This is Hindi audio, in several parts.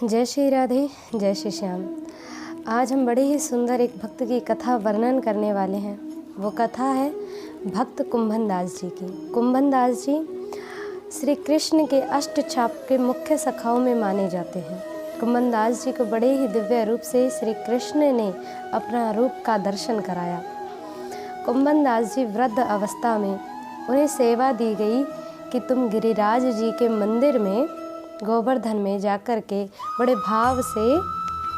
जय श्री राधे, जय श्री श्याम। आज हम बड़े ही सुंदर एक भक्त की कथा वर्णन करने वाले हैं। वो कथा है भक्त कुंभन दास जी की। कुंभन दास जी श्री कृष्ण के अष्ट छाप के मुख्य सखाओं में माने जाते हैं। कुंभन दास जी को बड़े ही दिव्य रूप से श्री कृष्ण ने अपना रूप का दर्शन कराया। कुंभन दास जी वृद्ध अवस्था में उन्हें सेवा दी गई कि तुम गिरिराज जी के मंदिर में गोवर्धन में जाकर के बड़े भाव से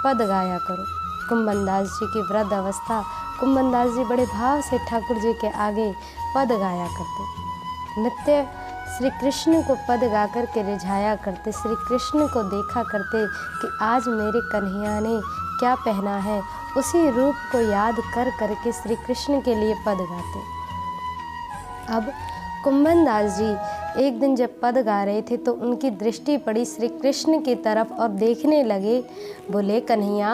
पद गाया करो। कुंभन दास जी की वृद्ध अवस्था, कुंभन दास जी बड़े भाव से ठाकुर जी के आगे पद गाया करते। नित्य श्री कृष्ण को पद गा कर के रिझाया करते। श्री कृष्ण को देखा करते कि आज मेरे कन्हैया ने क्या पहना है, उसी रूप को याद कर करके श्री कृष्ण के लिए पद गाते। अब कुंभन दास जी एक दिन जब पद गा रहे थे तो उनकी दृष्टि पड़ी श्री कृष्ण की तरफ और देखने लगे। बोले, कन्हैया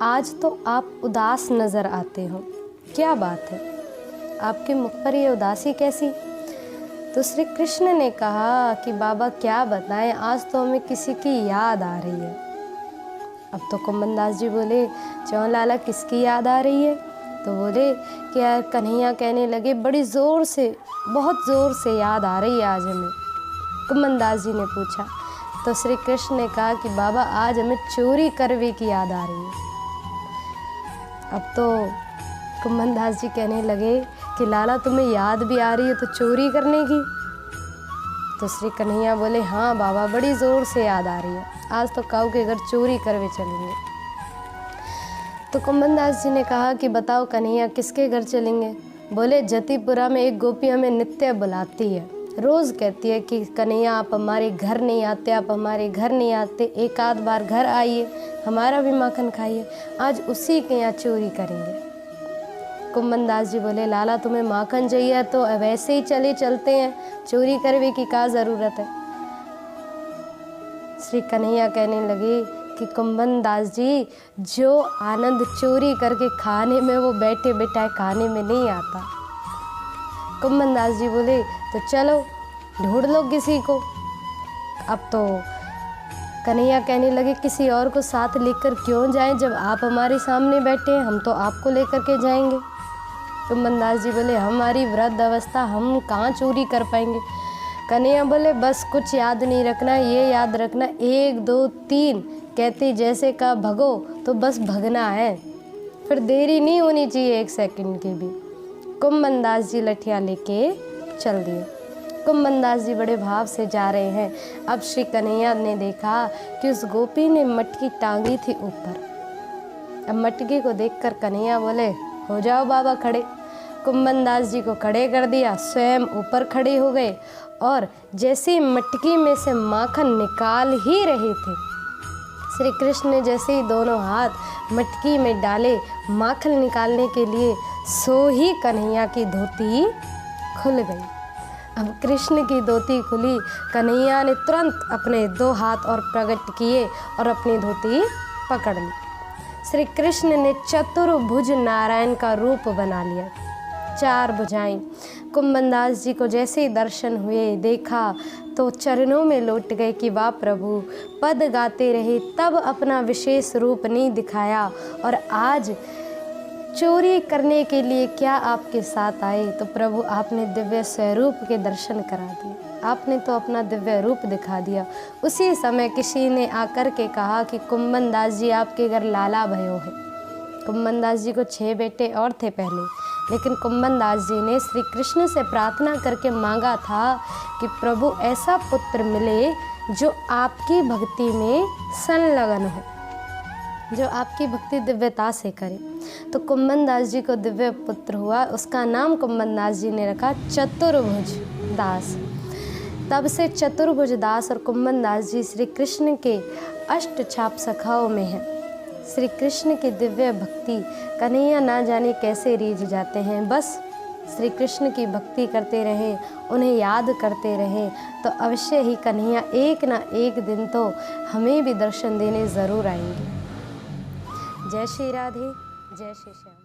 आज तो आप उदास नज़र आते हो, क्या बात है, आपके मुख पर ये उदासी कैसी? तो श्री कृष्ण ने कहा कि बाबा क्या बताएं, आज तो हमें किसी की याद आ रही है। अब तो कुंभन दास जी बोले, चौं लाला किसकी याद आ रही है? तो बोले कि यार कन्हैया कहने लगे, बड़ी ज़ोर से, बहुत ज़ोर से याद आ रही है आज हमें। कुंभन दास जी ने पूछा तो श्री कृष्ण ने कहा कि बाबा आज हमें चोरी करवे की याद आ रही है। अब तो कुंभन दास जी कहने लगे कि लाला तुम्हें याद भी आ रही है तो चोरी करने की? तो श्री कन्हैया बोले, हाँ बाबा बड़ी ज़ोर से याद आ रही है, आज तो काऊ के घर चोरी करवे चलेंगे। तो कुंभन दास जी ने कहा कि बताओ कन्हैया किसके घर चलेंगे? बोले, जतिपुरा में एक गोपी हमें नित्य बुलाती है, रोज़ कहती है कि कन्हैया आप हमारे घर नहीं आते, आप हमारे घर नहीं आते, एक आध बार घर आइए, हमारा भी माखन खाइए, आज उसी के यहाँ चोरी करेंगे। कुंभन दास जी बोले, लाला तुम्हें माखन चाहिए तो वैसे ही चलते हैं, चोरी करवे की क्या ज़रूरत है? श्री कन्हैया कहने लगे कि कुंभन दास जी, जो आनंद चोरी करके खाने में वो बैठे बैठाए खाने में नहीं आता। कुंभन दास जी बोले, तो चलो ढूंढ लो किसी को। अब तो कन्हैया कहने लगे, किसी और को साथ लेकर क्यों जाएं, जब आप हमारे सामने बैठे हैं, हम तो आपको लेकर के जाएंगे। कुंभन दास जी बोले, हमारी वृद्ध अवस्था, हम कहाँ चोरी कर पाएंगे? कन्हैया बोले, बस कुछ याद नहीं रखना, ये याद रखना 1 2 3 कहते जैसे का भगो तो बस भगना है, फिर देरी नहीं होनी चाहिए 1 सेकंड की भी। कुंभन दास जी लठिया लेके चल दिए। कुंभन दास जी बड़े भाव से जा रहे हैं। अब श्री कन्हैया ने देखा कि उस गोपी ने मटकी टांगी थी ऊपर। अब मटकी को देखकर कन्हैया बोले, हो जाओ बाबा खड़े। कुंभन दास जी को खड़े कर दिया, स्वयं ऊपर खड़े हो गए और जैसे मटकी में से माखन निकाल ही रहे थे, श्री कृष्ण ने जैसे ही दोनों हाथ मटकी में डाले माखन निकालने के लिए, सो ही कन्हैया की धोती खुल गई। अब कृष्ण की धोती खुली, कन्हैया ने तुरंत अपने 2 हाथ और प्रकट किए और अपनी धोती पकड़ ली। श्री कृष्ण ने चतुर्भुज नारायण का रूप बना लिया, 4 भुजाएं। कुंभन दास जी को जैसे ही दर्शन हुए, देखा तो चरणों में लौट गए कि वाह प्रभु, पद गाते रहे तब अपना विशेष रूप नहीं दिखाया और आज चोरी करने के लिए क्या आपके साथ आए? तो प्रभु आपने दिव्य स्वरूप के दर्शन करा दिए, आपने तो अपना दिव्य रूप दिखा दिया। उसी समय किसी ने आकर के कहा कि कुंभन दास जी आपके घर लाला भयो है। कुंभन दास जी को 6 बेटे और थे पहले, लेकिन कुंभन दास जी ने श्री कृष्ण से प्रार्थना करके मांगा था कि प्रभु ऐसा पुत्र मिले जो आपकी भक्ति में संलग्न हो, जो आपकी भक्ति दिव्यता से करे। तो कुंभन दास जी को दिव्य पुत्र हुआ, उसका नाम कुंभन दास जी ने रखा चतुर्भुज दास। तब से चतुर्भुज दास और कुंभन दास जी श्री कृष्ण के अष्ट छाप सखाओं में हैं। श्री कृष्ण की दिव्य भक्ति कन्हैया ना जाने कैसे रीझ जाते हैं। बस श्री कृष्ण की भक्ति करते रहें, उन्हें याद करते रहें तो अवश्य ही कन्हैया एक ना एक दिन तो हमें भी दर्शन देने ज़रूर आएंगे। जय श्री राधे, जय श्री श्याम।